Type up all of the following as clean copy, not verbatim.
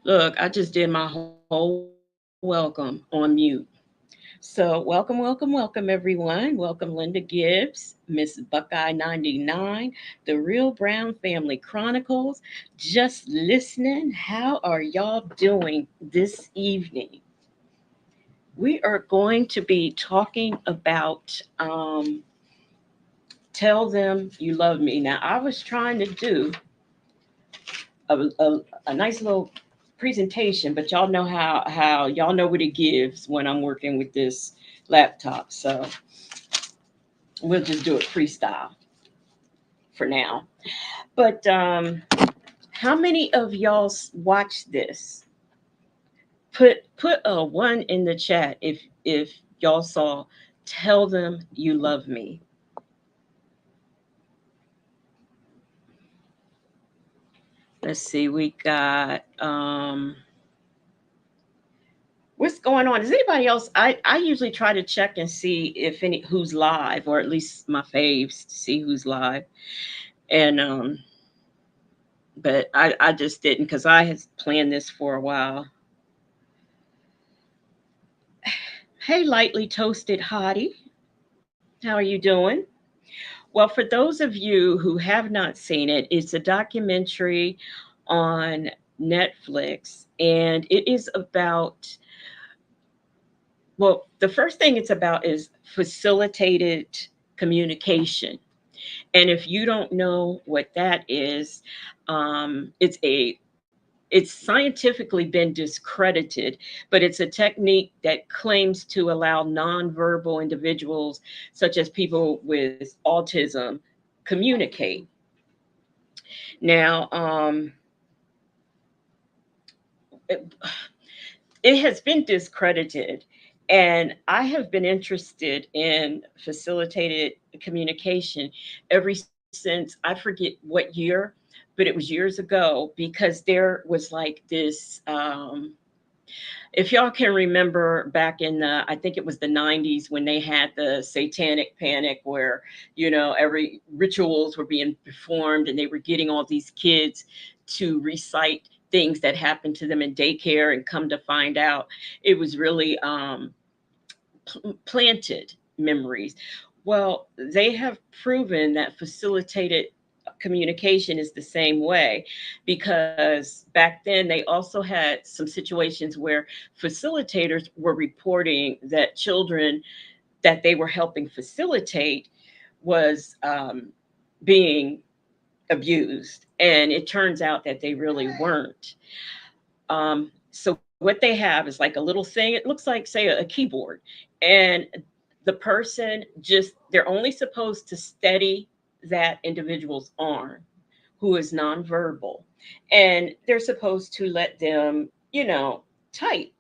Look, I just did my whole welcome on mute. So, welcome, everyone. Welcome, Linda Gibbs, Miss Buckeye 99, the Real Brown Family Chronicles. Just listening. How are y'all doing this evening? We are going to be talking about Tell Them You Love Me. Now, I was trying to do a, a, a nice little presentation, but y'all know how y'all know what it gives when I'm working with this laptop. So we'll just do it freestyle for now. But how many of y'all watch this? Put a one in the chat if y'all saw Tell Them You Love Me. Let's see, we got what's going on? Is anybody else? I usually try to check and see if any who's live, or at least my faves to see who's live. And but I just didn't because I had planned this for a while. Hey, lightly toasted hottie, how are you doing? Well, for those of you who have not seen it, it's a documentary on Netflix, and it is about, well, the first thing it's about is facilitated communication. And if you don't know what that is, it's scientifically been discredited, but it's a technique that claims to allow nonverbal individuals, such as people with autism, communicate. Now, it, it has been discredited, and I have been interested in facilitated communication ever since, I forget what year, but it was years ago, because there was like this if y'all can remember back in the, I think it was the 90s, when they had the satanic panic, where every rituals were being performed, and they were getting all these kids to recite things that happened to them in daycare, and come to find out it was really planted memories. Well, they have proven that facilitated communication is the same way, because back then they also had some situations where facilitators were reporting that children that they were helping facilitate was being abused, and it turns out that they really weren't. So what they have is like a little thing. It looks like, say, a keyboard, and the person just, they're only supposed to steady that individual's arm who is nonverbal, and they're supposed to let them, type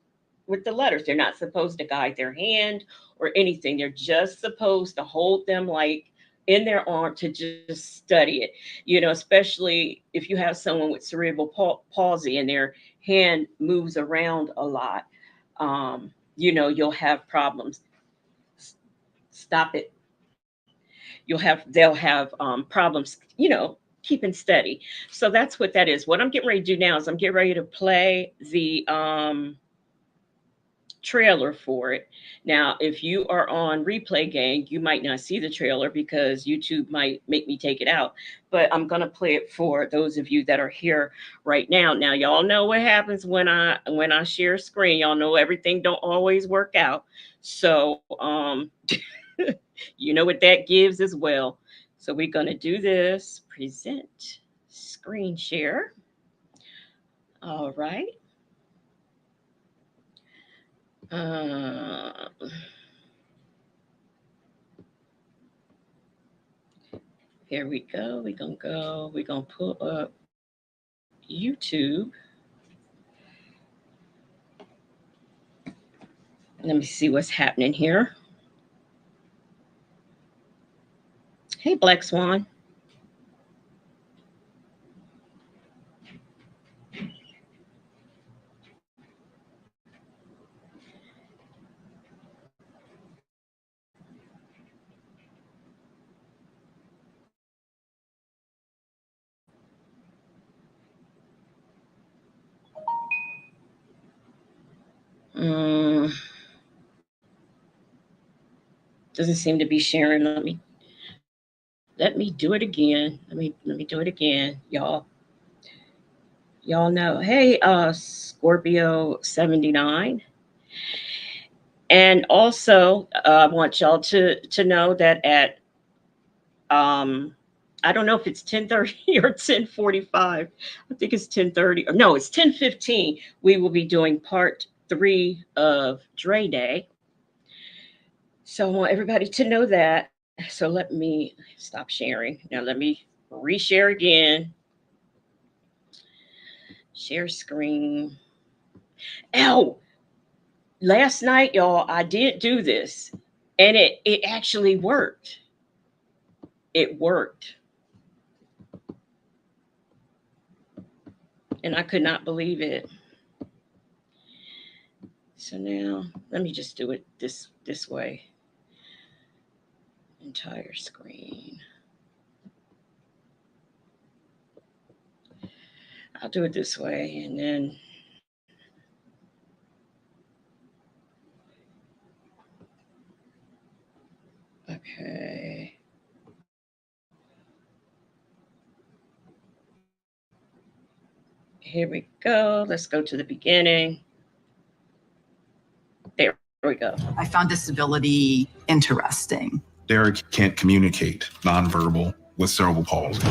with the letters. They're not supposed to guide their hand or anything. They're just supposed to hold them like in their arm to just study it. Especially if you have someone with cerebral palsy and their hand moves around a lot, you'll have problems. Stop it. They'll have problems, keeping steady. So that's what that is. What I'm getting ready to do now is I'm getting ready to play the trailer for it. Now, if you are on Replay Gang, you might not see the trailer because YouTube might make me take it out. But I'm gonna play it for those of you that are here right now. Now, y'all know what happens when I share a screen. Y'all know everything don't always work out. So you know what that gives as well. So we're gonna do this. Present screen share. All right. Uh, Here we go. We're gonna go. We're gonna pull up YouTube. Let me see what's happening here. Hey, Black Swan. Doesn't seem to be sharing. Let me do it again. Let me do it again, y'all. Y'all know. Hey, Scorpio 79. And also, I want y'all to know that at I don't know if it's 10:30 or 10:45. I think it's 10:30. Or no, it's 10:15. We will be doing part 3 of Dre Day. So I want everybody to know that. So let me stop sharing. Now let me reshare again. Share screen. Oh, last night, y'all, I did do this, and it actually worked. It worked, and I could not believe it. So now let me just do it this way. Entire screen. I'll do it this way, and then okay. Here we go. Let's go to the beginning. There we go. I found disability interesting. Derek can't communicate nonverbal with cerebral palsy.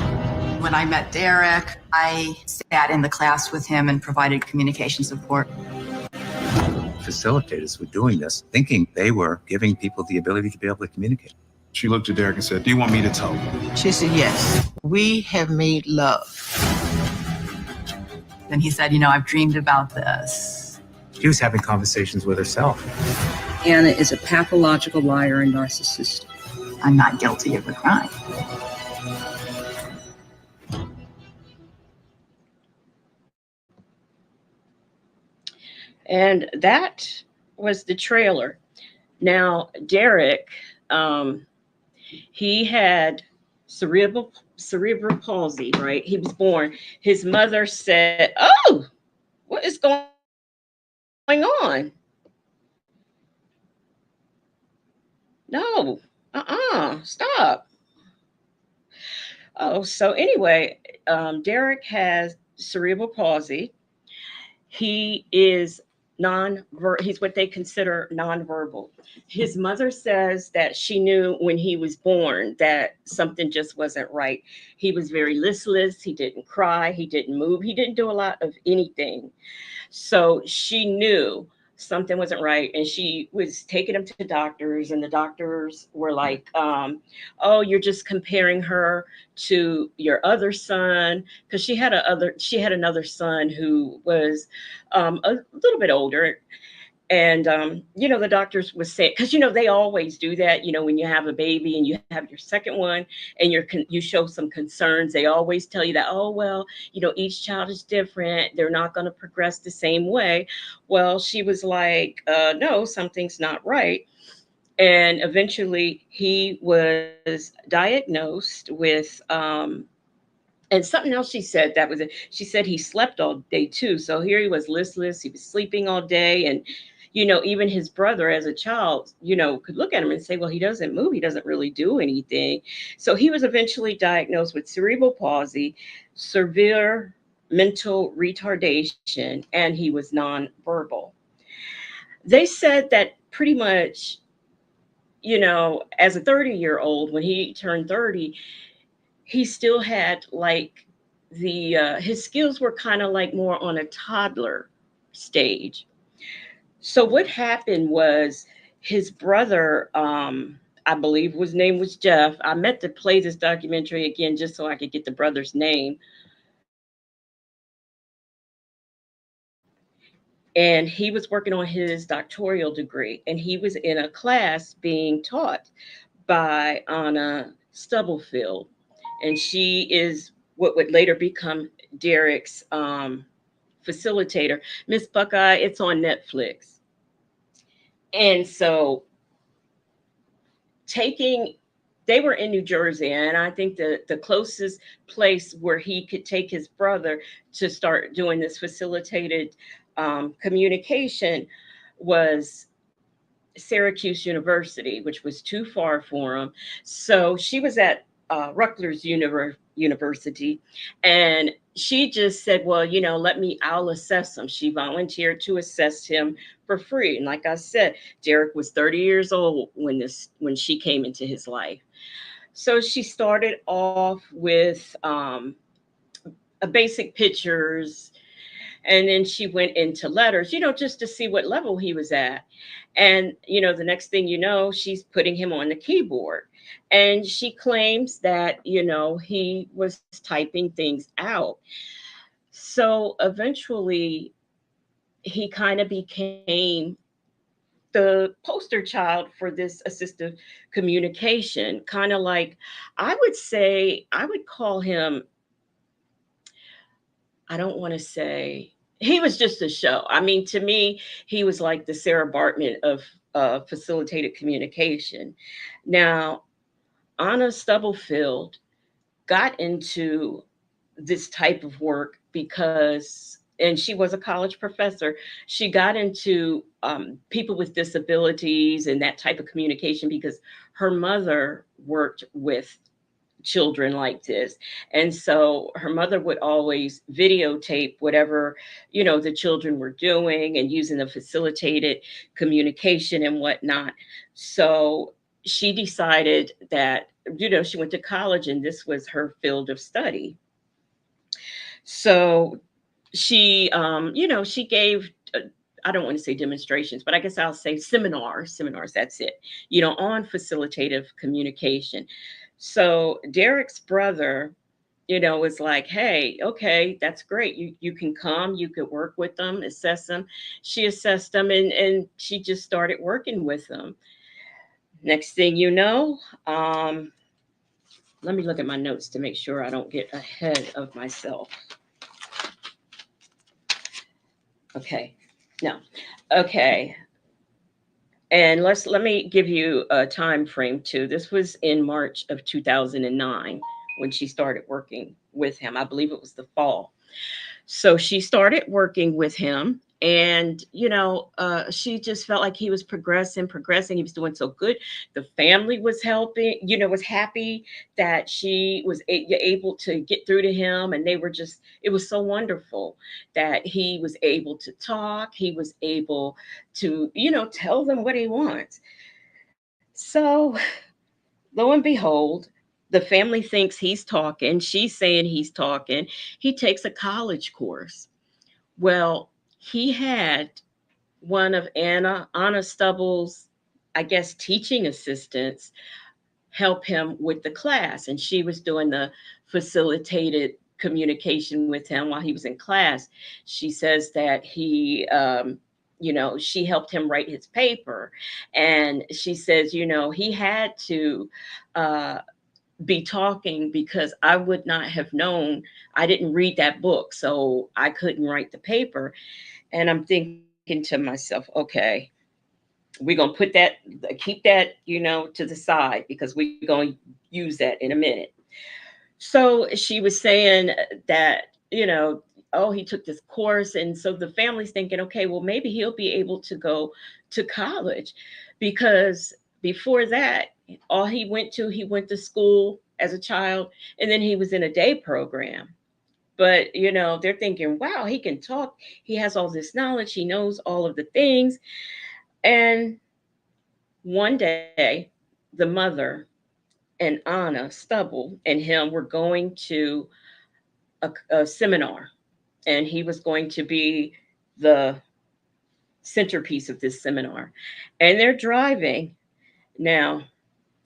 When I met Derek, I sat in the class with him and provided communication support. Facilitators were doing this, thinking they were giving people the ability to be able to communicate. She looked at Derek and said, "Do you want me to tell you?" She said, "Yes, we have made love." Then he said, I've dreamed about this. She was having conversations with herself. Anna is a pathological liar and narcissist. I'm not guilty of the crime. And that was the trailer. Now, Derek, he had cerebral palsy, right? He was born. His mother said, "Oh, what is going on? No, stop." Oh, so anyway, Derek has cerebral palsy. He is he's what they consider nonverbal. His mother says that she knew when he was born that something just wasn't right. He was very listless. He didn't cry. He didn't move. He didn't do a lot of anything. So she knew something wasn't right, and she was taking him to doctors, and the doctors were like, "Oh, you're just comparing her to your other son," because she had another son who was a little bit older. And the doctors would say, because they always do that. When you have a baby and you have your second one, and you show some concerns, they always tell you that, oh well, each child is different. They're not going to progress the same way. Well, she was like, no, something's not right. And eventually, he was diagnosed with. And something else she said that was it. She said he slept all day too. So here he was listless. He was sleeping all day. And, even his brother as a child, could look at him and say, well, he doesn't move. He doesn't really do anything. So he was eventually diagnosed with cerebral palsy, severe mental retardation, and he was nonverbal. They said that pretty much, as a 30-year-old, when he turned 30, he still had like his skills were kind of like more on a toddler stage. So what happened was his brother, I believe his name was Jeff. I meant to play this documentary again just so I could get the brother's name. And he was working on his doctoral degree, and he was in a class being taught by Anna Stubblefield. And she is what would later become Derek's facilitator. Miss Buckeye, it's on Netflix. And so they were in New Jersey, and I think the closest place where he could take his brother to start doing this facilitated communication was Syracuse University, which was too far for him. So she was at Rutgers University, and she just said, well, I'll assess him. She volunteered to assess him for free. And like I said, Derek was 30 years old when she came into his life. So she started off with a basic pictures, and then she went into letters, just to see what level he was at. And, the next thing you know, she's putting him on the keyboard. And she claims that, he was typing things out. So eventually, he kind of became the poster child for this assistive communication. Kind of like, I would call him, I don't want to say, he was just a show. I mean, to me, he was like the Sarah Bartman of facilitated communication. Now, Anna Stubblefield got into this type of work and she was a college professor. She got into people with disabilities and that type of communication because her mother worked with children like this. And so her mother would always videotape whatever, the children were doing and using the facilitated communication and whatnot. So she decided that, she went to college and this was her field of study. So she, she gave, I don't want to say demonstrations, but I guess I'll say seminars, that's it, on facilitative communication. So Derek's brother, was like, hey, okay, that's great. You can come, you could work with them, assess them. She assessed them and she just started working with them. Next thing you know, let me look at my notes to make sure I don't get ahead of myself. Okay, no, okay. And let me give you a time frame too. This was in March of 2009 when she started working with him. I believe it was the fall. So she started working with him, and she just felt like he was progressing. He was doing so good. The family was helping, was happy that she was able to get through to him, and it was so wonderful that he was able to talk. He was able to, tell them what he wants. So lo and behold, the family thinks he's talking. She's saying he's talking. He takes a college course. Well, he had one of Anna Stubble's, I guess, teaching assistants help him with the class. And she was doing the facilitated communication with him while he was in class. She says that he, she helped him write his paper. And she says, he had to be talking because I would not have known. I didn't read that book, so I couldn't write the paper. And I'm thinking to myself, okay, we're going to keep that, to the side because we're going to use that in a minute. So she was saying that, oh, he took this course. And so the family's thinking, okay, well, maybe he'll be able to go to college, because before that, all he went to school as a child, and then he was in a day program. But, they're thinking, wow, he can talk. He has all this knowledge. He knows all of the things. And one day, the mother and Anna Stubble and him were going to a seminar, and he was going to be the centerpiece of this seminar. And they're driving. Now,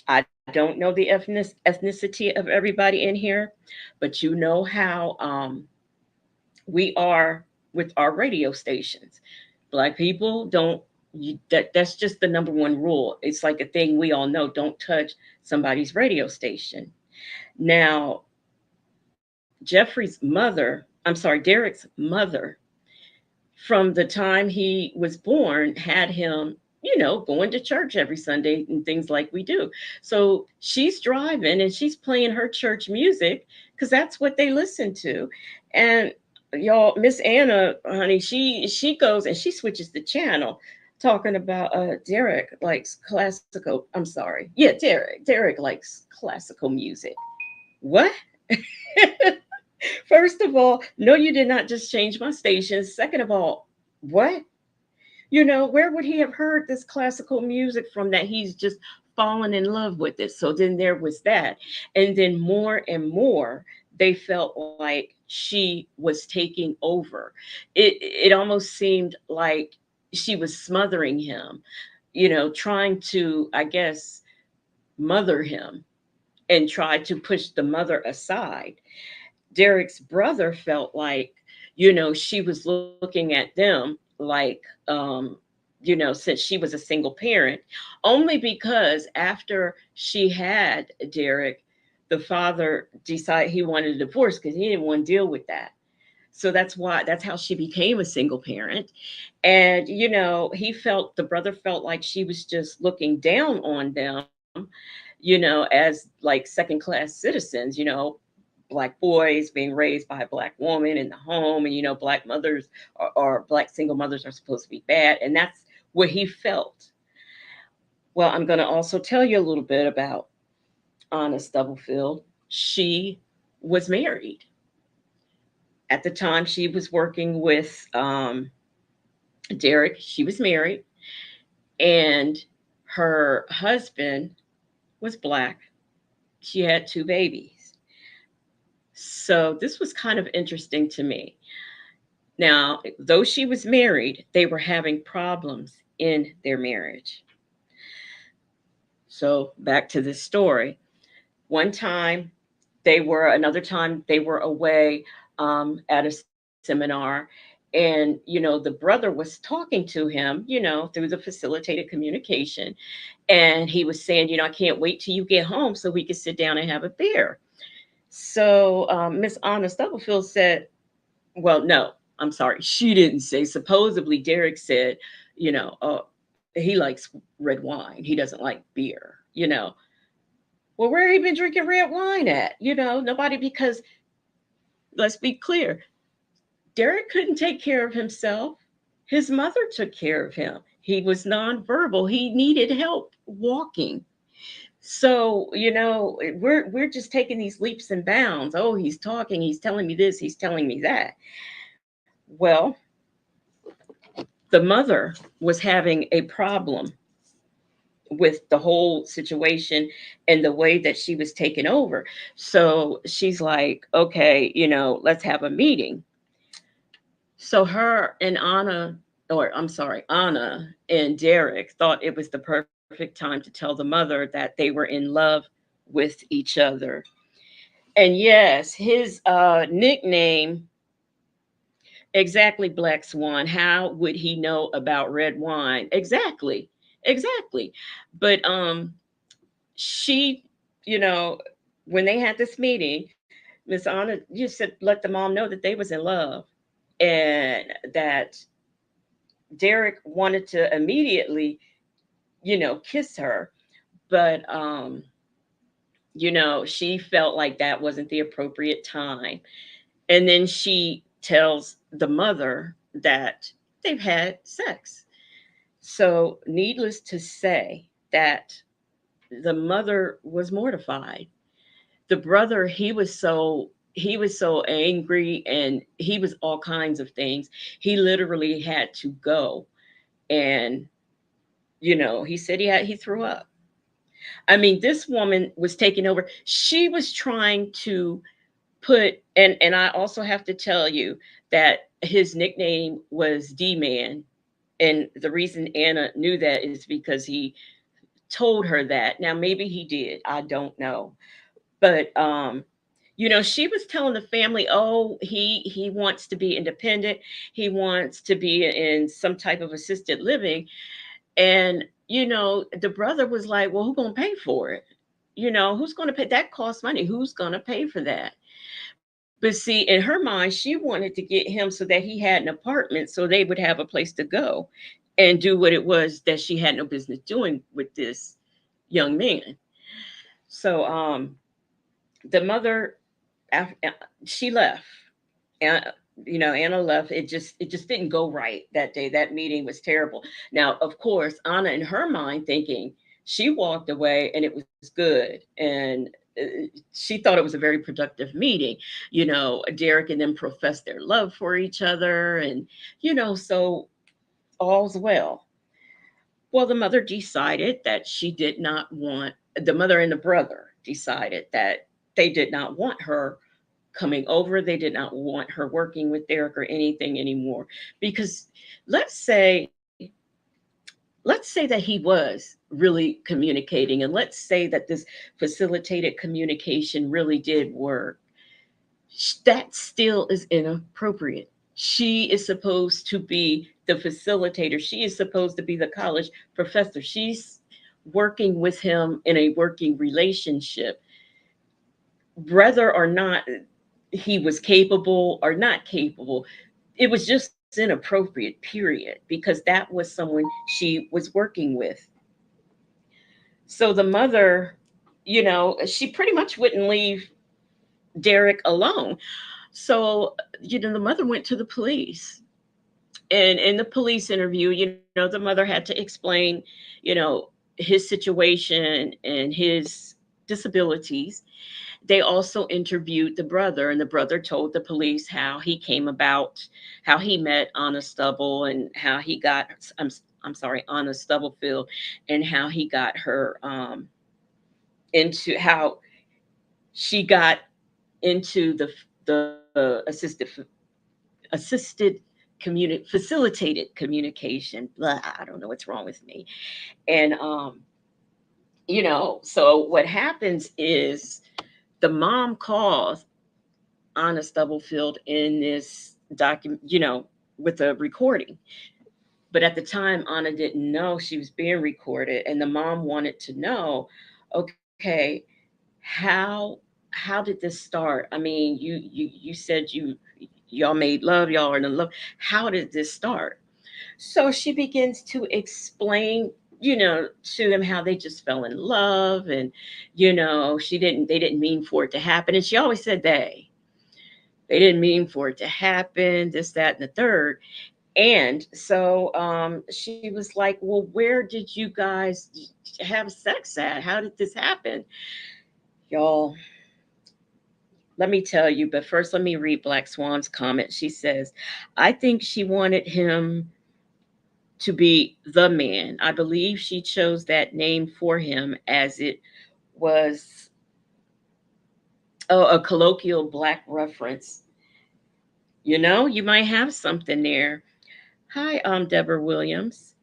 I don't know the ethnicity of everybody in here, but you know how we are with our radio stations. Black people that's just the number one rule. It's like a thing we all know: don't touch somebody's radio station. Now, Derek's mother, from the time he was born, had him, going to church every Sunday and things like we do. So she's driving and she's playing her church music because that's what they listen to. And y'all, Miss Anna, honey, she goes and she switches the channel. talking about Derek likes classical. I'm sorry. Yeah, Derek likes classical music. What? First of all, no, you did not just change my station. Second of all, what? Where would he have heard this classical music from that he's just fallen in love with it? So then there was that. And then more and more, they felt like she was taking over. It almost seemed like she was smothering him, trying to, I guess, mother him and try to push the mother aside. Derek's brother felt like, she was looking at them like, since she was a single parent, only because after she had Derek, the father decided he wanted a divorce because he didn't want to deal with that. So that's how she became a single parent. And, the brother felt like she was just looking down on them, as like second class citizens, black boys being raised by a black woman in the home, and black mothers or black single mothers are supposed to be bad, and that's what he felt. Well, I'm going to also tell you a little bit about Anna Stubblefield. She was married at the time she was working with Derek. She was married, and her husband was black. She had 2 babies. So this was kind of interesting to me. Now, though she was married, they were having problems in their marriage. So back to this story. Another time they were away at a seminar, and the brother was talking to him, through the facilitated communication, and he was saying, I can't wait till you get home so we can sit down and have a beer. So Miss Anna Stubblefield said, well, no, I'm sorry. She didn't say. Supposedly, Derek said, he likes red wine. He doesn't like beer. Well, where he been drinking red wine at? Nobody, because let's be clear, Derek couldn't take care of himself. His mother took care of him. He was nonverbal. He needed help walking. So, we're just taking these leaps and bounds. Oh, he's talking, he's telling me this, he's telling me that. Well, the mother was having a problem with the whole situation and the way that she was taken over. So she's like, okay, let's have a meeting. So Anna and Derek thought it was the perfect time to tell the mother that they were in love with each other. And yes, his nickname, exactly, Black Swan. How would he know about red wine? Exactly. But she, when they had this meeting, Miss Anna just said, let the mom know that they was in love, and that Derek wanted to immediately, kiss her, but she felt like that wasn't the appropriate time. And then she tells the mother that they've had sex. So needless to say that the mother was mortified. The brother, he was so angry, and he was all kinds of things. He literally had to go, and he said he threw up. I mean, this woman was taking over. She was trying to and I also have to tell you that his nickname was D-Man. And the reason Anna knew that is because he told her that. Now, maybe he did. I don't know. But she was telling the family, oh, he wants to be independent. He wants to be in some type of assisted living. And, the brother was like, well, who's going to pay for it? Who's going to pay? That costs money. Who's going to pay for that? But see, in her mind, she wanted to get him so that he had an apartment so they would have a place to go and do what it was that she had no business doing with this young man. So the mother, she left. And Anna left. It just didn't go right that day. That meeting was terrible. Now, of course, Anna in her mind thinking she walked away and it was good. And she thought it was a very productive meeting. Derek and them professed their love for each other, and so all's well. Well, the mother and the brother decided that they did not want her coming over. They did not want her working with Derek or anything anymore. Because let's say, let's say that he was really communicating, and let's say that this facilitated communication really did work. That still is inappropriate. She is supposed to be the facilitator. She is supposed to be the college professor. She's working with him in a working relationship. Whether or not he was capable or not capable, it was just inappropriate, period, because that was someone she was working with. So the mother, she pretty much wouldn't leave Derek alone. So, the mother went to the police. And in the police interview, the mother had to explain, his situation and his disabilities. They also interviewed the brother, and the brother told the police how he came about, how he met Anna Stubble, and how he got, I'm sorry, Anna Stubblefield, and how he got her into how she got into the assisted facilitated communication. Blah, I don't know what's wrong with me. And so what happens is the mom calls Anna Stubblefield in this document, with a recording. But at the time, Anna didn't know she was being recorded, and the mom wanted to know, okay, how did this start? I mean, you said y'all made love, y'all are in love. How did this start? So she begins to explain, to them how they just fell in love, and they didn't mean for it to happen. And she always said they didn't mean for it to happen, this, that, and the third. And so she was like, well, where did you guys have sex at? How did this happen? Y'all, let me tell you, but first let me read Black Swan's comment. She says, I think she wanted him to be the man. I believe she chose that name for him as it was a colloquial Black reference. You might have something there. Hi, Deborah Williams.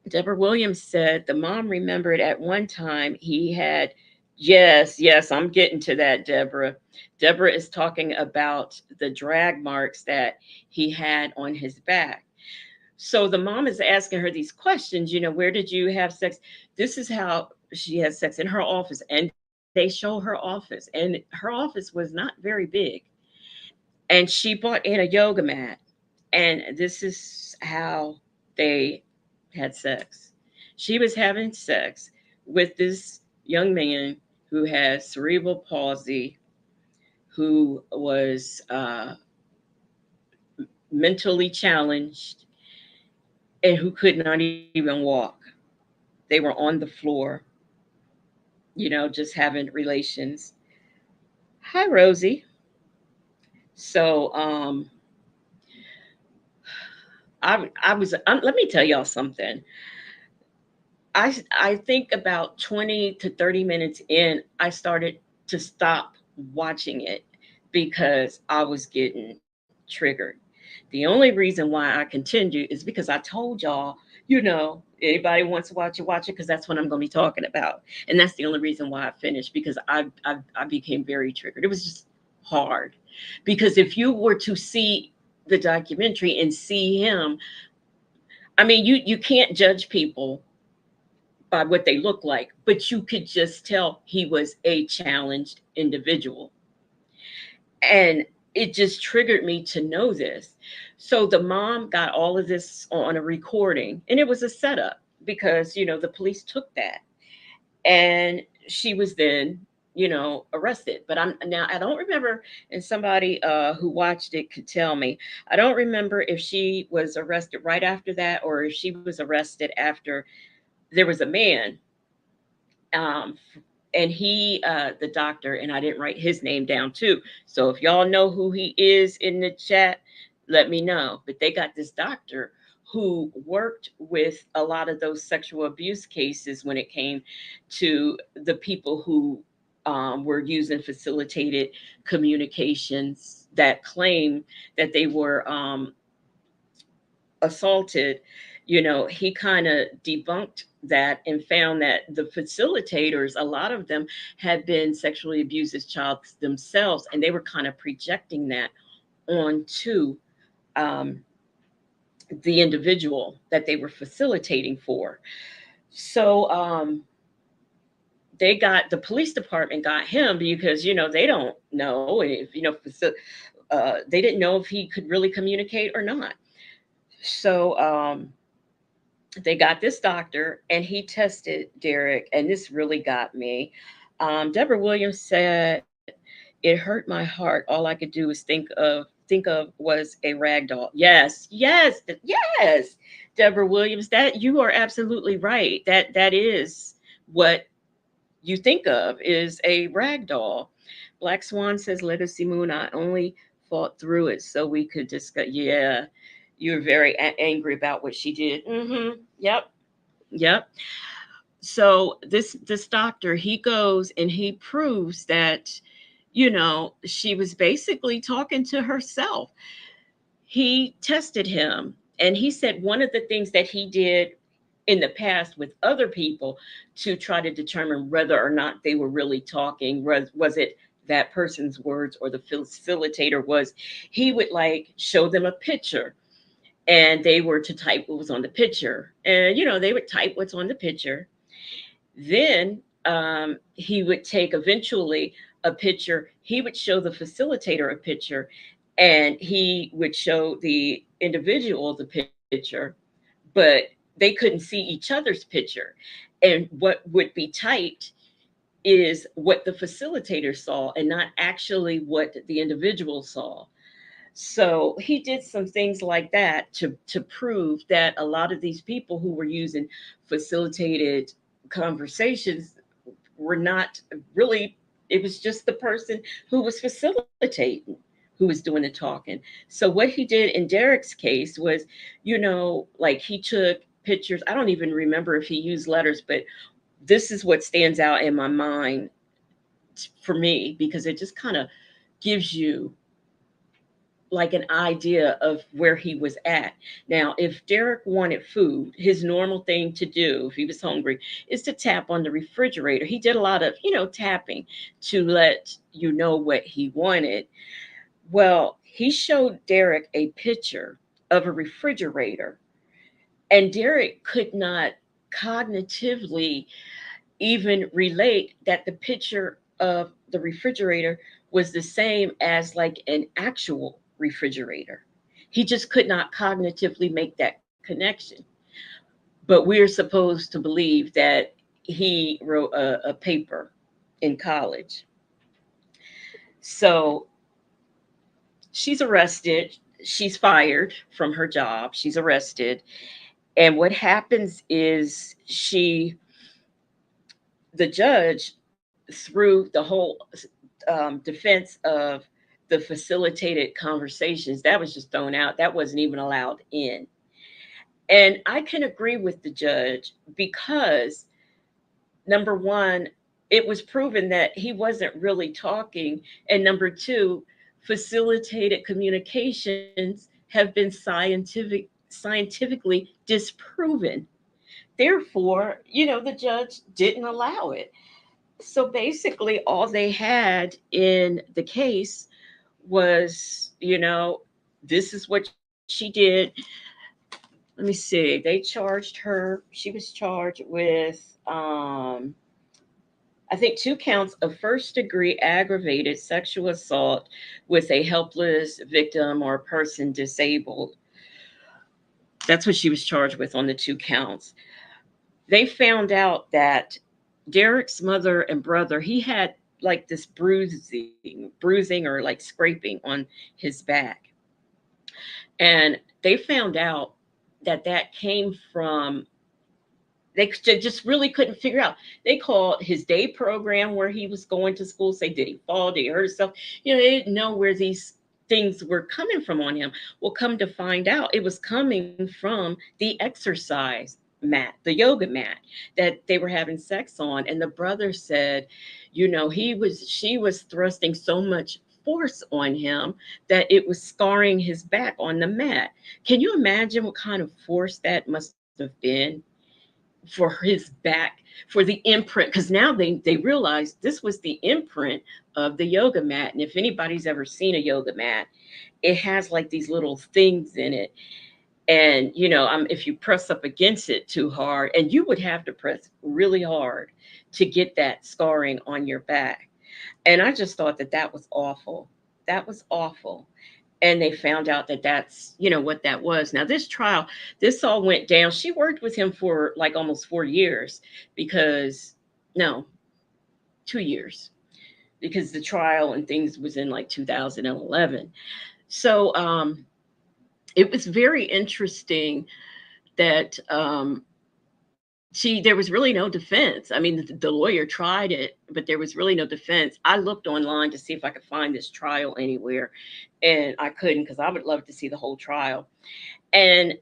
Deborah Williams said the mom remembered at one time he had, yes, I'm getting to that, Deborah. Deborah is talking about the drag marks that he had on his back. So the mom is asking her these questions, where did you have sex? This is how she had sex, in her office. And they show her office, and her office was not very big. And she brought in a yoga mat, and this is how they had sex. She was having sex with this young man who has cerebral palsy, who was mentally challenged, and who could not even walk. They were on the floor, just having relations. Hi, Rosie. So let me tell y'all something. I think about 20 to 30 minutes in, I started to stop watching it because I was getting triggered. The only reason why I continued is because I told y'all, anybody wants to watch it, because that's what I'm going to be talking about. And that's the only reason why I finished, because I became very triggered. It was just hard. Because if you were to see the documentary and see him, I mean, you can't judge people by what they look like, but you could just tell he was a challenged individual. And it just triggered me to know this. So the mom got all of this on a recording, and it was a setup because, the police took that. And she was then, arrested. But I don't remember, and somebody who watched it could tell me. I don't remember if she was arrested right after that or if she was arrested after there was a man. Um, and he, the doctor, and I didn't write his name down too. So if y'all know who he is in the chat, let me know. But they got this doctor who worked with a lot of those sexual abuse cases when it came to the people who were using facilitated communications that claim that they were assaulted. He kind of debunked that and found that the facilitators, a lot of them had been sexually abused as childs themselves, and they were kind of projecting that onto the individual that they were facilitating for. So the police department got him because they don't know if they didn't know if he could really communicate or not. So they got this doctor and he tested Derek, and this really got me. Deborah Williams said, "It hurt my heart. All I could do was think of was a rag doll." Yes, yes, yes. Deborah Williams, that you are absolutely right. That is what you think of is a rag doll. Black Swan says, Legacy Moon, I only fought through it so we could discuss. Yeah, you're very angry about what she did. Yep. So this doctor, he goes and he proves that, she was basically talking to herself. He tested him, and he said one of the things that he did in the past with other people to try to determine whether or not they were really talking, was it that person's words or the facilitator, was he would like show them a picture and they were to type what was on the picture, and they would type what's on the picture. Then he would take eventually a picture, he would show the facilitator a picture, and he would show the individual the picture, but they couldn't see each other's picture. And what would be typed is what the facilitator saw and not actually what the individual saw. So he did some things like that to prove that a lot of these people who were using facilitated conversations were not really, it was just the person who was facilitating who was doing the talking. So what he did in Derek's case was, like he took pictures. I don't even remember if he used letters, but this is what stands out in my mind for me, because it just kind of gives you like an idea of where he was at. Now, if Derek wanted food, his normal thing to do if he was hungry is to tap on the refrigerator. He did a lot of, tapping to let you know what he wanted. Well, he showed Derek a picture of a refrigerator, and Derek could not cognitively even relate that the picture of the refrigerator was the same as like an actual refrigerator. He just could not cognitively make that connection. But we're supposed to believe that he wrote a paper in college. So she's arrested. She's fired from her job. She's arrested. And what happens is the judge, through the whole defense of the facilitated conversations, that was just thrown out. That wasn't even allowed in. And I can agree with the judge because, number one, it was proven that he wasn't really talking. And number two, facilitated communications have been scientifically disproven. Therefore, the judge didn't allow it. So basically, all they had in the case was, this is what she did. Let me see. They charged her. She was charged with, I think, 2 counts of first-degree aggravated sexual assault with a helpless victim or a person disabled. That's what she was charged with on the 2 counts. They found out that Derek's mother and brother, he had like this bruising or like scraping on his back. And they found out that that came from, they just really couldn't figure out. They called his day program where he was going to school, say, did he fall? Did he hurt himself? You know, they didn't know where these things were coming from on him. Well, come to find out, it was coming from the exercise mat, the yoga mat that they were having sex on. And the brother said, you know, she was thrusting so much force on him that it was scarring his back on the mat. Can you imagine what kind of force that must have been for his back, for the imprint? Because now they realized this was the imprint of the yoga mat. And if anybody's ever seen a yoga mat, it has like these little things in it. And, you know, if you press up against it too hard, and you would have to press really hard to get that scarring on your back. And I just thought that that was awful. That was awful. And they found out that that's, you know, what that was. Now, this trial, this all went down. She worked with him for like almost 4 years no, 2 years, because the trial and things was in like 2011. So it was very interesting that there was really no defense. I mean, the lawyer tried it, but there was really no defense. I looked online to see if I could find this trial anywhere, and I couldn't, because I would love to see the whole trial. And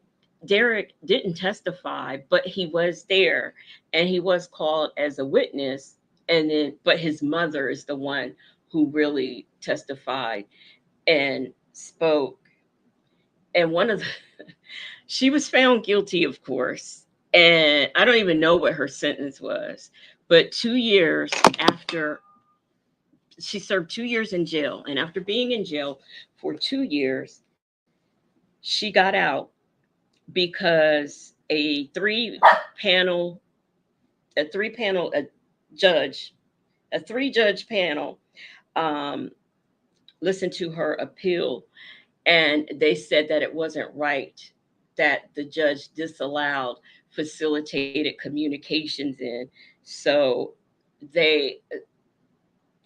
Derek didn't testify, but he was there, and he was called as a witness. But his mother is the one who really testified and spoke. And she was found guilty, of course. And I don't even know what her sentence was, but 2 years after, she served 2 years in jail. And after being in jail for 2 years, she got out because a three judge panel listened to her appeal. And they said that it wasn't right that the judge disallowed facilitated communications in. So they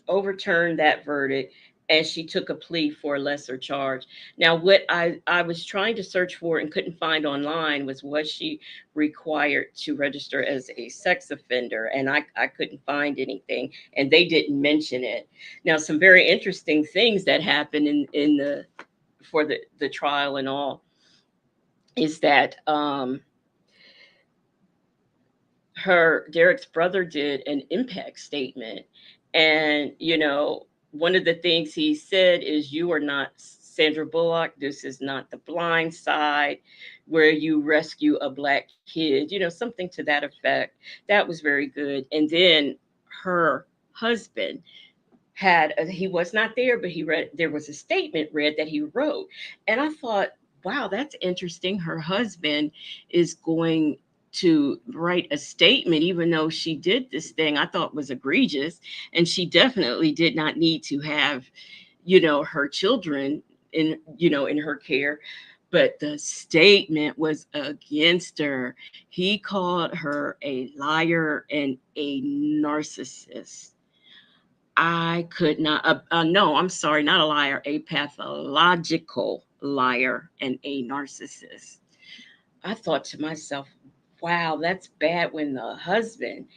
overturned that verdict, and she took a plea for a lesser charge. Now, what I was trying to search for and couldn't find online was she required to register as a sex offender? And I couldn't find anything, and they didn't mention it. Now, some very interesting things that happened for the trial and all is that Derek's brother did an impact statement. And, you know, one of the things he said is, you are not Sandra Bullock. This is not The Blind Side, where you rescue a Black kid, you know, something to that effect. That was very good. And then her husband he was not there, but there was a statement read that he wrote. And I thought, wow, that's interesting. Her husband is going to write a statement, even though she did this thing I thought was egregious. And she definitely did not need to have, you know, her children in her care. But the statement was against her. He called her a liar and a narcissist. I could not, no, I'm sorry, not a liar, a pathological liar and a narcissist. I thought to myself, wow, that's bad when the husband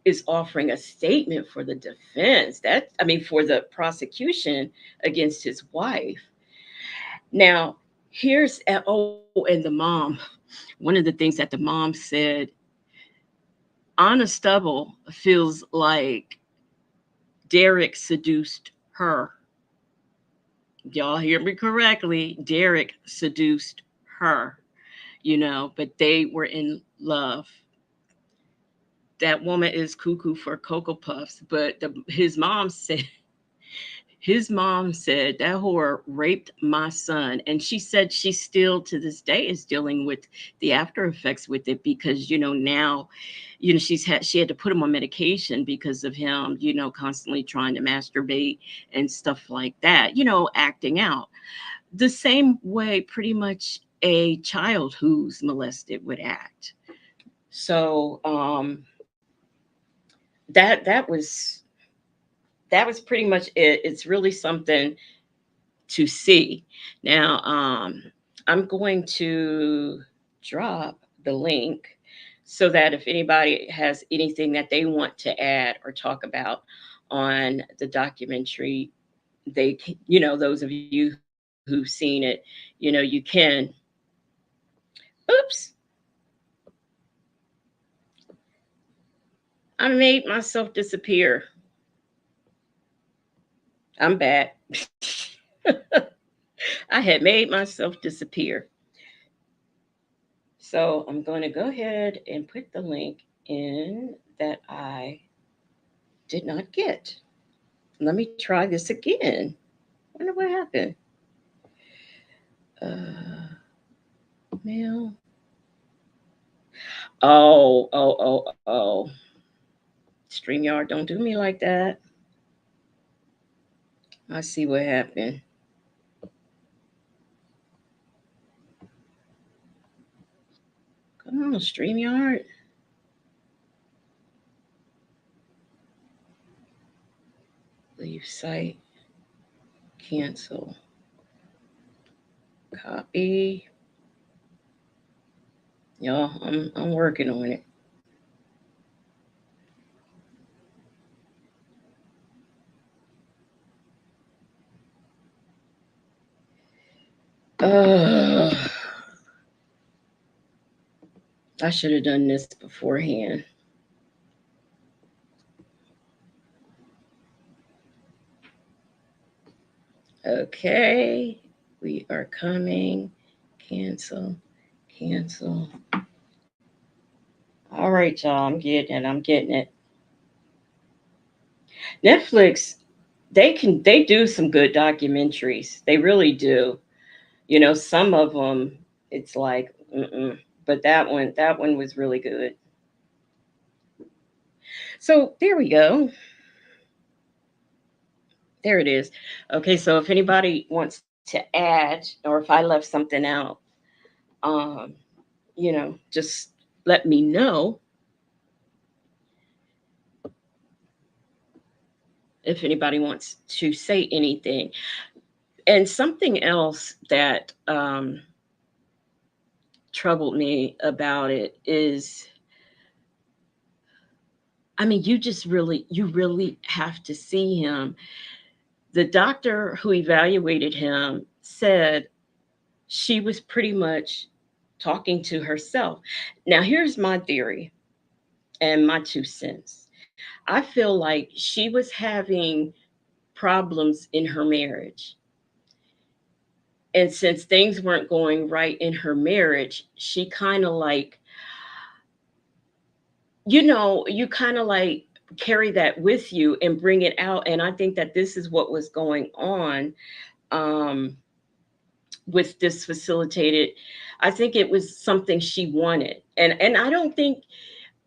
is offering a statement for the defense. For the prosecution against his wife. Now, and the mom, one of the things that the mom said, Anna Stubble feels like Derek seduced her. Y'all hear me correctly. Derek seduced her, you know, but they were in love. That woman is cuckoo for Cocoa Puffs. But his mom said that whore raped my son. And she said she still to this day is dealing with the after effects with it, because, you know, now, you know, she had to put him on medication because of him, you know, constantly trying to masturbate and stuff like that, you know, acting out the same way pretty much a child who's molested would act. So that that was pretty much it. It's really something to see. Now, I'm going to drop the link so that if anybody has anything that they want to add or talk about on the documentary, they can, those of you who've seen it, you can. Oops. I made myself disappear. I'm back. I had made myself disappear. So I'm going to go ahead and put the link in that I did not get. Let me try this again. I wonder what happened. Mail. Oh. StreamYard, don't do me like that. I see what happened. Come on, StreamYard. Leave site. Cancel. Copy. Y'all, I'm working on it. I should have done this beforehand. Okay, we are coming. Cancel. All right, y'all, I'm getting it. Netflix, they do some good documentaries. They really do. Some of them, it's like, but that one was really good. So there we go. There it is. Okay, so if anybody wants to add, or if I left something out, just let me know. If anybody wants to say anything. And something else that troubled me about it is, you really have to see him. The doctor who evaluated him said she was pretty much talking to herself. Now, here's my theory and my 2 cents. I feel like she was having problems in her marriage. And since things weren't going right in her marriage, she kind of like, you kind of like carry that with you and bring it out. And I think that this is what was going on with this facilitated. I think it was something she wanted. And I don't think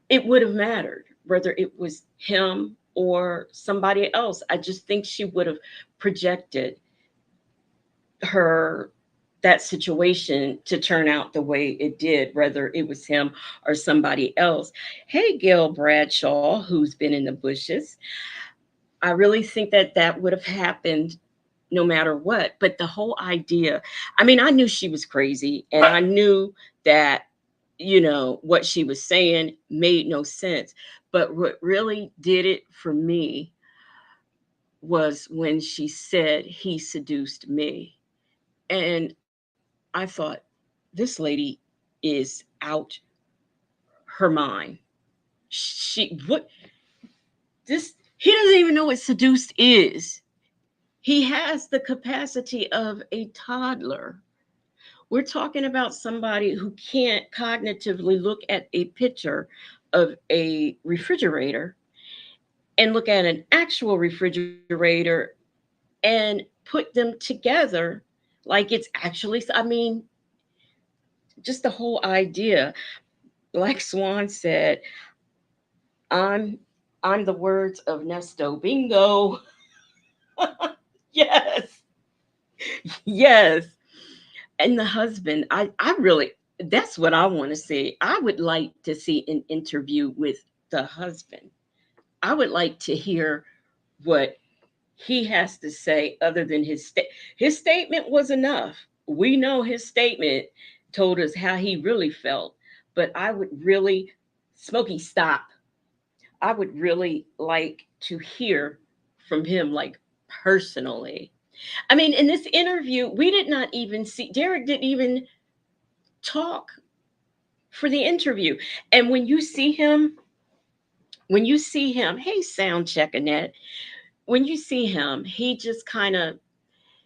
it would have mattered whether it was him or somebody else. I just think she would have projected that situation to turn out the way it did, whether it was him or somebody else. Hey, Gail Bradshaw, who's been in the bushes. I really think that would have happened no matter what. But the whole idea, I knew she was crazy, and I knew that, what she was saying made no sense. But what really did it for me was when she said he seduced me. And I thought, this lady is out her mind. He doesn't even know what seduced is. He has the capacity of a toddler. We're talking about somebody who can't cognitively look at a picture of a refrigerator and look at an actual refrigerator and put them together like it's actually, just the whole idea. Like Swan said, I'm the words of Nesto. Bingo. Yes. And the husband, I really, that's what I want to see. I would like to see an interview with the husband. I would like to hear what he has to say other than his statement was enough. We know his statement told us how he really felt, but I would really, Smokey, stop. I would really like to hear from him, like personally. I mean, in this interview, we did not even see, Derek didn't even talk for the interview. And when you see him, hey, sound check, Annette, when you see him, he just kind of,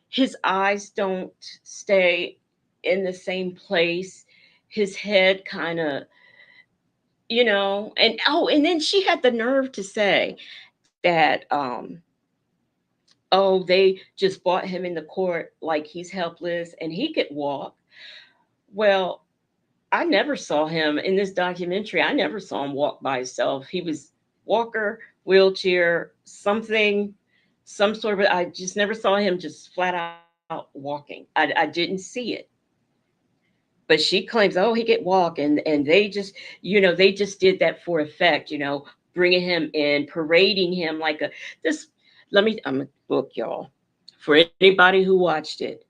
his eyes don't stay in the same place. His head kind of, and oh, and then she had the nerve to say that, oh, they just brought him in the court like he's helpless and he could walk. Well, I never saw him in this documentary. I never saw him walk by himself. He was walker, wheelchair, something, some sort of, I just never saw him just flat out walking. I didn't see it. But she claims, oh, he could walk. And they just, they just did that for effect, bringing him in, parading him like this. I'm a book, y'all. For anybody who watched it,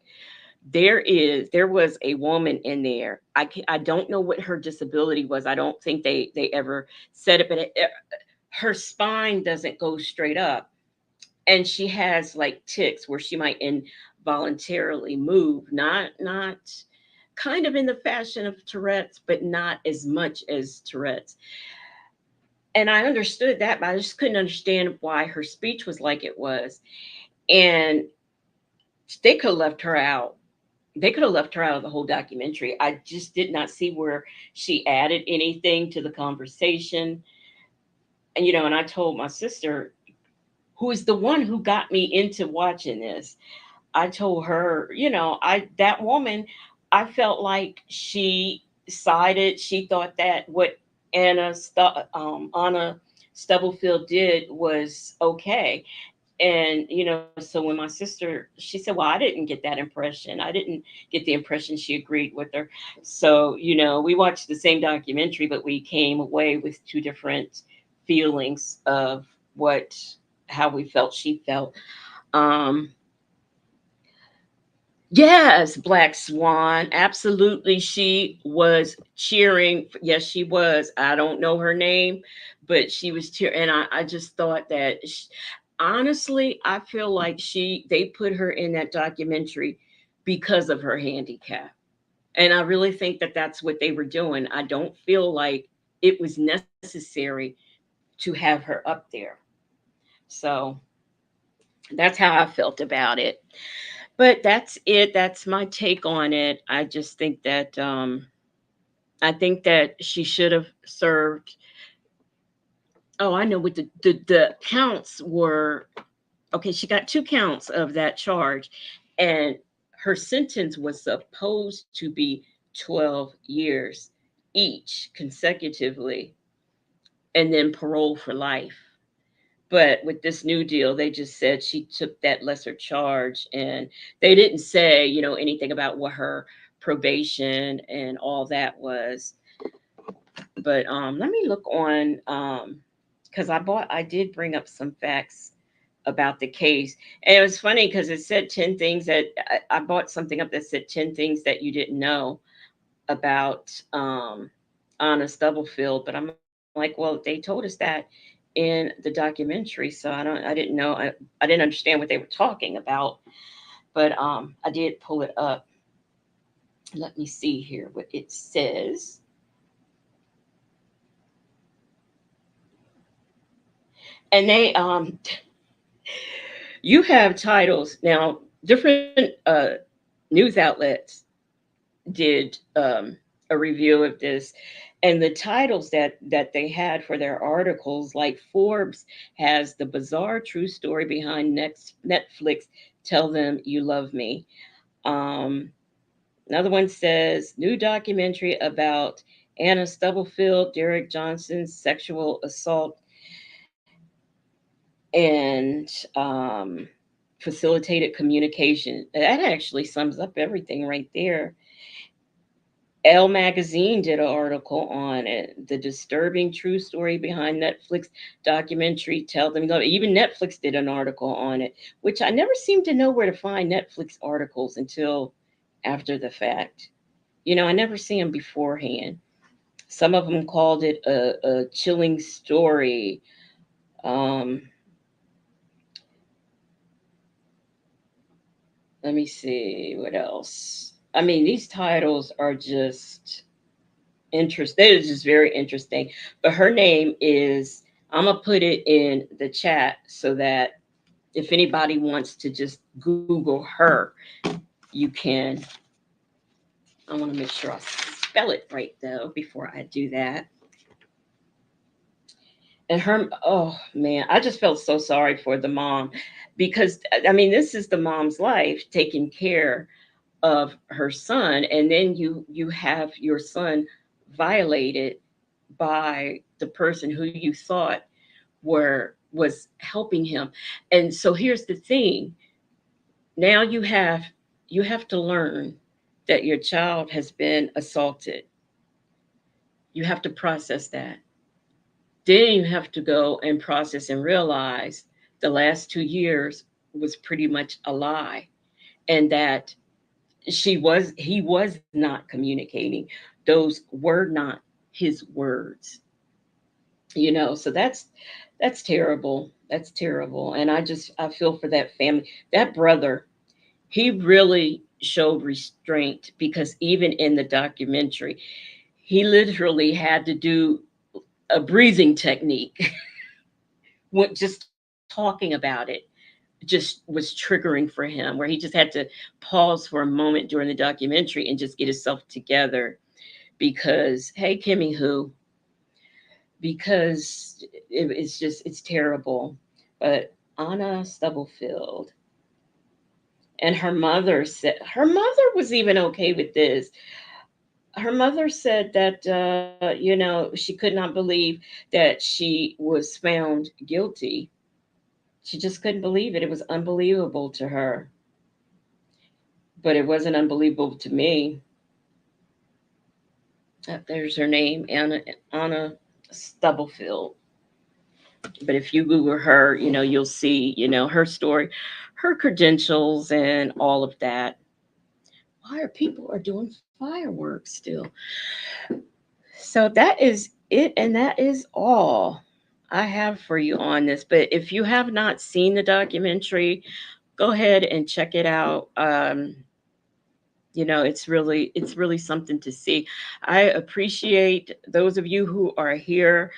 there was a woman in there. I don't know what her disability was. I don't think they ever said it, but her spine doesn't go straight up, and she has like tics where she might involuntarily move, not kind of in the fashion of Tourette's, but not as much as Tourette's. And I understood that, but I just couldn't understand why her speech was like it was. And they could have left her out. They could have left her out of the whole documentary. I just did not see where she added anything to the conversation. And, and I told my sister, who is the one who got me into watching this, I told her, that woman, I felt like she thought that what Anna Stubblefield did was okay. And, so when my sister, she said, well, I didn't get that impression. I didn't get the impression she agreed with her. So, we watched the same documentary, but we came away with two different feelings of how we felt she felt. Yes, Black Swan. Absolutely. She was cheering. Yes, she was. I don't know her name, but she was cheering. And I just thought that, honestly, I feel like they put her in that documentary because of her handicap. And I really think that that's what they were doing. I don't feel like it was necessary to have her up there. So that's how I felt about it. But that's it. That's my take on it. I just think that I think that she should have served. Oh, I know what the counts were. Okay, she got 2 counts of that charge, and her sentence was supposed to be 12 years each consecutively, and then parole for life. But with this new deal, they just said she took that lesser charge, and they didn't say, anything about what her probation and all that was. But let me look on, because I did bring up some facts about the case. And it was funny because it said 10 things that I bought something up that said 10 things that you didn't know about Anna Stubblefield. But I'm like, well, they told us that in the documentary, so I didn't know. I didn't understand what they were talking about. But I did pull it up. Let me see here what it says. And they you have titles now. Different news outlets did a review of this, and the titles that they had for their articles, like Forbes has the bizarre true story behind Netflix Tell Them You Love Me. Another one says new documentary about Anna Stubblefield, Derek Johnson's sexual assault and facilitated communication. That actually sums up everything right there. Elle magazine did an article on it, the disturbing true story behind Netflix documentary Tell Them Love. Even Netflix did an article on it, which I never seem to know where to find Netflix articles until after the fact. I never see them beforehand. Some of them called it a chilling story. Um, Let me see what else. I mean, these titles are just interesting. They're just very interesting. But her name is, I'm going to put it in the chat so that if anybody wants to just Google her, you can. I want to make sure I spell it right, though, before I do that. And her, oh man, I just felt so sorry for the mom because, I mean, this is the mom's life, taking care of her son, and then you have your son violated by the person who you thought was helping him. And so here's the thing. Now you have to learn that your child has been assaulted. You have to process that. Then you have to go and process and realize the last 2 years was pretty much a lie, and that he was not communicating. Those were not his words. So that's terrible. That's terrible. And I feel for that family. That brother, he really showed restraint, because even in the documentary, he literally had to do a breathing technique. What, just talking about it just was triggering for him, where he just had to pause for a moment during the documentary and just get himself together, because, hey, Kimmy, who, because it's terrible. But Anna Stubblefield, and her mother was even okay with this. Her mother said that, she could not believe that she was found guilty. She just couldn't believe it. It was unbelievable to her. But it wasn't unbelievable to me. There's her name, Anna Stubblefield. But if you Google her, you'll see, her story, her credentials, and all of that. Why are people doing fireworks still? So that is it, and that is all I have for you on this. But if you have not seen the documentary, go ahead and check it out. It's really something to see. I appreciate those of you who are here.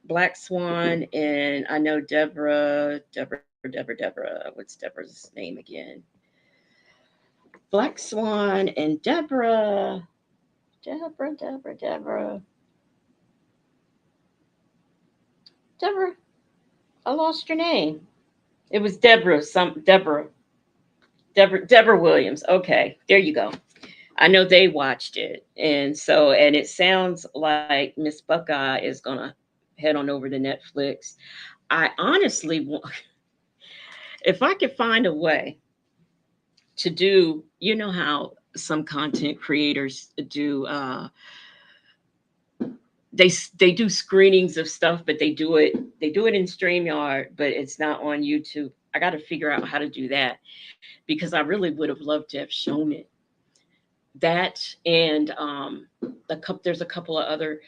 Black Swan, and I know Deborah. What's Deborah's name again? Black Swan and Deborah. Deborah. I lost your name. It was Deborah. Deborah Williams. Okay, there you go. I know they watched it, and it sounds like Miss Buckeye is gonna head on over to Netflix. I honestly want, if I could find a way to do, how some content creators do, they do screenings of stuff, but they do it in StreamYard, but it's not on YouTube. I got to figure out how to do that, because I really would have loved to have shown it. That, and there's a couple of other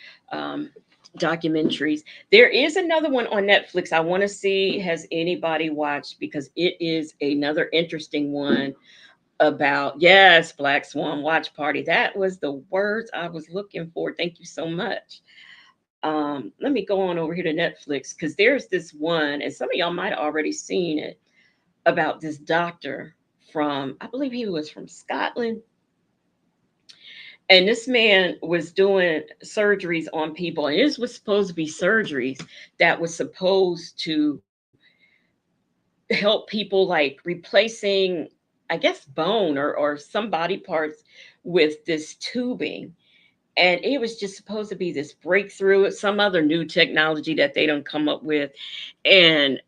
documentaries. There is another one on Netflix I want to see. Has anybody watched? Because it is another interesting one about, yes, Black Swan Watch Party. That was the words I was looking for. Thank you so much. Let me go on over here to Netflix, because there's this one, and some of y'all might have already seen it, about this doctor from, I believe he was from Scotland. And this man was doing surgeries on people. And this was supposed to be surgeries that was supposed to help people, like replacing, I guess, bone or some body parts with this tubing. And it was just supposed to be this breakthrough, some other new technology that they don't come up with. And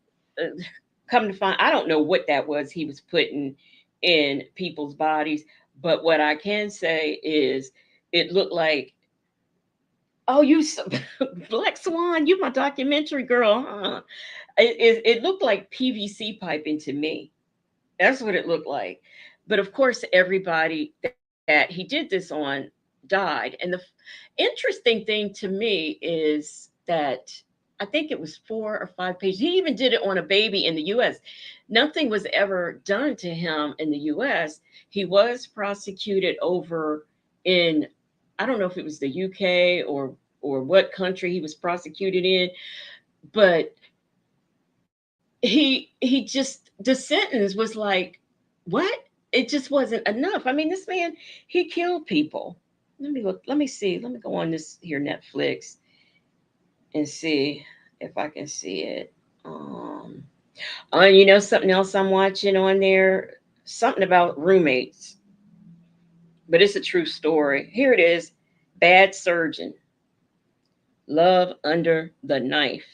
come to find, I don't know what that was he was putting in people's bodies, But what I can say is it looked like, oh, Black Swan, you my documentary girl, huh? It looked like PVC piping to me. That's what it looked like. But of course, everybody that he did this on died. And the interesting thing to me is that I think it was 4 or 5 pages. He even did it on a baby in the US. Nothing was ever done to him in the US. He was prosecuted over in, I don't know if it was the UK or what country he was prosecuted in, but he just, the sentence was like, what? It just wasn't enough. I mean, this man, he killed people. Let me look, let me see, let me go on this here Netflix and see if I can see it. You know, something else I'm watching on there, something about roommates, but it's a true story. Here it is. Bad Surgeon, Love Under the Knife.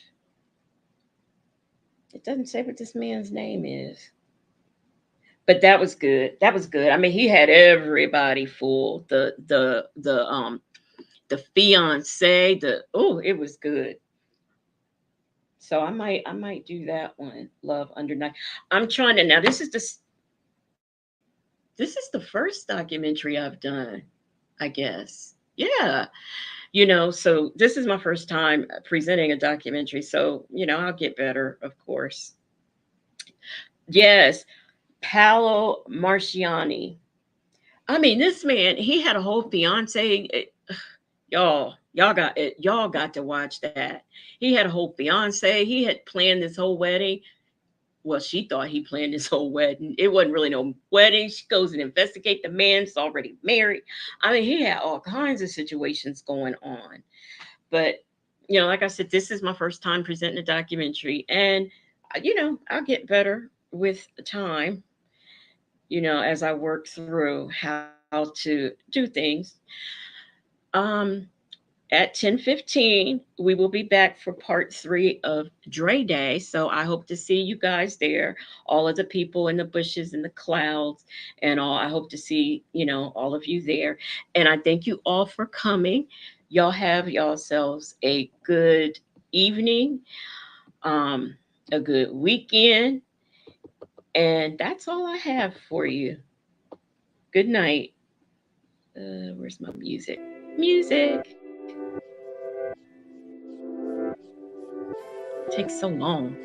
It doesn't say what this man's name is. But that was good. That was good. I mean, he had everybody fooled. The fiance, it was good. So I might do that one. Love Under Knife. I'm trying to, now this is the first documentary I've done, I guess. Yeah. You know, so this is my first time presenting a documentary. So, you know, I'll get better, of course. Yes. Paolo Marciani. I mean, this man, he had a whole fiance. Y'all got it. Y'all got to watch that. He had a whole fiance. He had planned this whole wedding. Well, she thought he planned this whole wedding. It wasn't really no wedding. She goes and investigate the man's already married. I mean, he had all kinds of situations going on. But, you know, like I said, this is my first time presenting a documentary. And, you know, I'll get better with time, you know, as I work through how to do things. At 10:15, we will be back for part 3 of Dre Day. So I hope to see you guys there, all of the people in the bushes and the clouds and all. I hope to see, you know, all of you there. And I thank you all for coming. Y'all have yourselves a good evening, a good weekend. And that's all I have for you. Good night. Where's my music? Music. Takes so long.